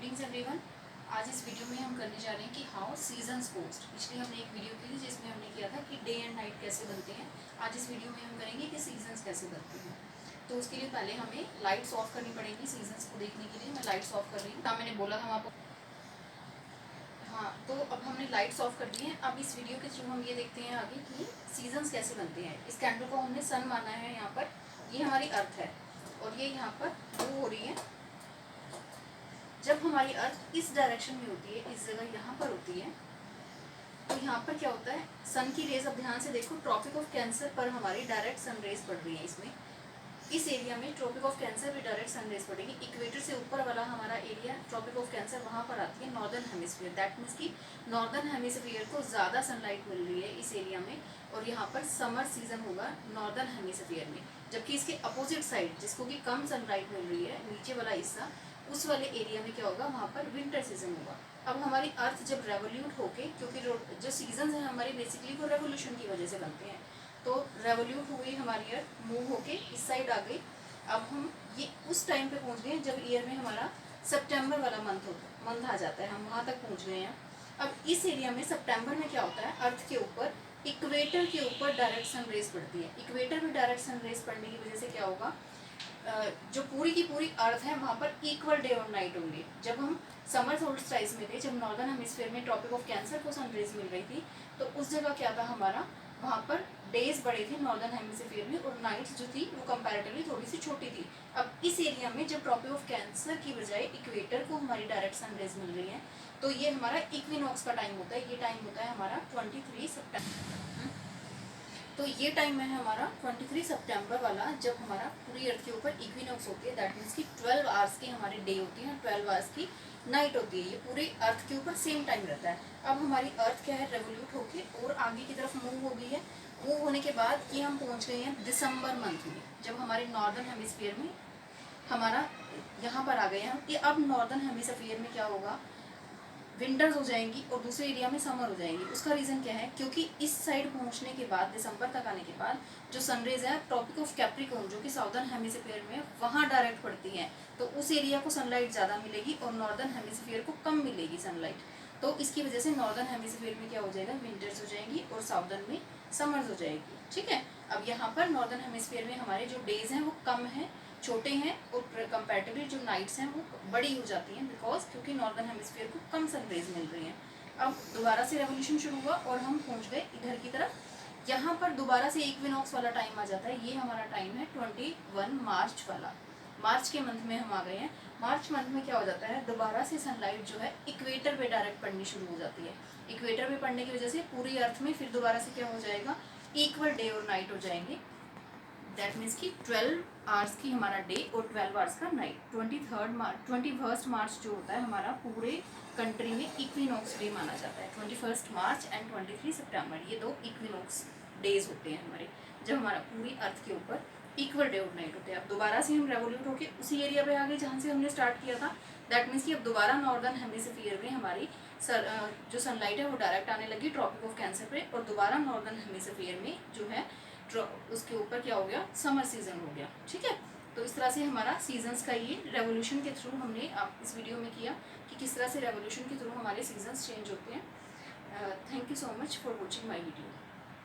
Greetings everyone. आज इस video में हम करने जा रहे हैं कि हाउ सीजन्स पोस्ट। पिछले हमने एक वीडियो की थी जिसमें हमने किया था कि डे एंड नाइट कैसे बनते हैं। आज इस वीडियो में हम करेंगे कि सीजन्स कैसे बनते हैं। तो उसके लिए पहले हमें लाइट्स ऑफ करनी पड़ेगी। सीजन्स को देखने के लिए मैं लाइट्स ऑफ कर रही हूँ। मैंने बोला था आपको। हाँ, तो अब हमने लाइट्स ऑफ कर दी हैं। अब इस वीडियो के थ्रू हम ये देखते हैं आगे कि सीजन्स कैसे बनते हैं। इस कैंडल को हमने सन माना है। यहाँ पर ये हमारी अर्थ है और ये यहाँ पर वो हो रही है। जब हमारी अर्थ इस डायरेक्शन में होती है, इस जगह यहाँ पर होती है, तो यहाँ पर क्या होता है, सन की रेज, अब ध्यान से देखो, ट्रॉपिक ऑफ कैंसर पर हमारी डायरेक्ट सन रेज पड़ रही है। इसमें इस एरिया में ट्रॉपिक ऑफ कैंसर भी डायरेक्ट सन रेज पड़ेगी। इक्वेटर से ऊपर वाला हमारा एरिया ट्रॉपिक ऑफ कैंसर, वहाँ पर आती है नॉर्दर्न हेमिस्फीयर। दैट मीन्स कि नॉर्दर्न हेमिस्फीयर को ज़्यादा सनलाइट मिल रही है इस एरिया में, और यहाँ पर समर सीजन होगा नॉर्दर्न हेमिस्फीयर में। जबकि इसके अपोजिट साइड, जिसको कि कम सनलाइट मिल रही है, नीचे वाला हिस्सा, उस वाले एरिया में क्या होगा, वहाँ पर विंटर सीजन होगा। अब हमारी अर्थ जब रेवोल्यूट होके, क्योंकि जो सीजन है हमारे बेसिकली वो रेवोल्यूशन की वजह से बनते हैं, तो रेवोल्यूट हुई हमारी अर्थ, मूव होके इस साइड आ गई। अब हम ये उस टाइम पे पहुंच गए जब ईयर में हमारा सितंबर वाला मंथ आ जाता है। हम वहाँ तक पहुंच गए हैं। अब इस एरिया में सितंबर में क्या होता है, अर्थ के ऊपर, इक्वेटर के ऊपर डायरेक्ट सन रेज पड़ती है। इक्वेटर में डायरेक्ट सन रेज पड़ने की वजह से क्या होगा, जो पूरी की पूरी अर्थ है वहाँ पर इक्वल डे और नाइट होंगे। जब हम समर सोल्स्टिस में थे, जब नॉर्दर्न हेमिस्फीयर में ट्रॉपिक ऑफ कैंसर को सनरेज मिल रही थी, तो उस जगह क्या था, हमारा वहाँ पर डेज बड़े थे नॉर्दर्न हेमिस्फीयर में, और नाइट्स जो थी वो कंपैरेटिवली थोड़ी सी छोटी थी। अब इस एरिया में जब ट्रॉपिक ऑफ कैंसर की बजाय इक्वेटर को हमारी डायरेक्ट सनरेज मिल रही है, तो ये हमारा इक्विनॉक्स का टाइम होता है। ये टाइम होता है हमारा 23 सितंबर। तो ये टाइम है हमारा 23 सितंबर वाला, जब हमारा पूरी अर्थ के ऊपर इक्विनॉक्स होती है। दैट मीन्स कि 12 आवर्स की हमारी डे होती है, 12 आवर्स की नाइट होती है। ये पूरी अर्थ के ऊपर सेम टाइम रहता है। अब हमारी अर्थ क्या है, रेवोल्यूट होके और आगे की तरफ मूव हो गई है। मूव होने के बाद कि हम पहुंच गए हैं दिसंबर मंथ में, जब हमारे नॉर्दर्न हेमिस्फीयर में हमारा यहाँ पर आ गए हैं। ये अब नॉर्दर्न हेमिस्फीयर में क्या होगा, विंटर्स हो जाएंगी और दूसरे एरिया में समर हो जाएंगी। उसका रीज़न क्या है, क्योंकि इस साइड पहुंचने के बाद, दिसंबर तक आने के बाद, जो सनरेज है ट्रॉपिक ऑफ कैप्रिकॉर्न, जो कि साउदर्न हेमिस्फीयर में, वहाँ डायरेक्ट पड़ती है, तो उस एरिया को सनलाइट ज़्यादा मिलेगी और नॉर्दर्न हेमिस्फीयर को कम मिलेगी सनलाइट। तो इसकी वजह से नॉर्दर्न हेमिस्फीयर में क्या हो जाएगा, विंटर्स हो जाएंगी और साउदर्न में समर्स हो जाएगी। ठीक है। अब यहाँ पर नॉर्दर्न हेमिस्फीयर में हमारे जो डेज हैं वो कम हैं, छोटे हैं, और कंपैरेटिवली जो नाइट्स हैं वो बड़ी हो जाती हैं, बिकॉज क्योंकि नॉर्दर्न हेमिस्फीयर को कम सनरेज मिल रही हैं। अब दोबारा से रेवोल्यूशन शुरू हुआ और हम पहुंच गए इधर की तरफ। यहाँ पर दोबारा से इक्विनॉक्स वाला टाइम आ जाता है। ये हमारा टाइम है 21 मार्च वाला। मार्च के मंथ में हम आ गए हैं। मार्च मंथ में क्या हो जाता है, दोबारा से सनलाइट जो है इक्वेटर पे डायरेक्ट पड़नी शुरू हो जाती है। इक्वेटर पे पड़ने की वजह से पूरी अर्थ में फिर दोबारा से क्या हो जाएगा, इक्वल डे और नाइट हो जाएंगे। दैट मीन्स कि 12 आवर्स की हमारा डे और 12 आवर्स का नाइट। 21 मार्च जो होता है हमारा पूरे कंट्री में इक्विनॉक्स डे माना जाता है। 21 मार्च एंड 23 सितंबर, ये दो इक्विनॉक्स डेज होते हैं हमारे, जब हमारा पूरी अर्थ के ऊपर इक्वल डे और नाइट होते हैं। अब दोबारा से हम रेवोल्यूट होके उसी एरिया पे आ गए जहाँ से हमने स्टार्ट किया था। दैट मीन्स कि अब दोबारा नॉर्दर्न हेमिस्फीयर में हमारी जो सनलाइट है वो डायरेक्ट आने लगी ट्रॉपिक ऑफ कैंसर पे, और दोबारा नॉर्दर्न हेमिस्फीयर में जो है उसके ऊपर क्या हो गया, समर सीजन हो गया। ठीक है। तो इस तरह से हमारा सीजन्स का ये रेवोल्यूशन के थ्रू हमने आप इस वीडियो में किया कि किस तरह से रेवोल्यूशन के थ्रू हमारे सीजन्स चेंज होते हैं। Thank you so much for watching my video.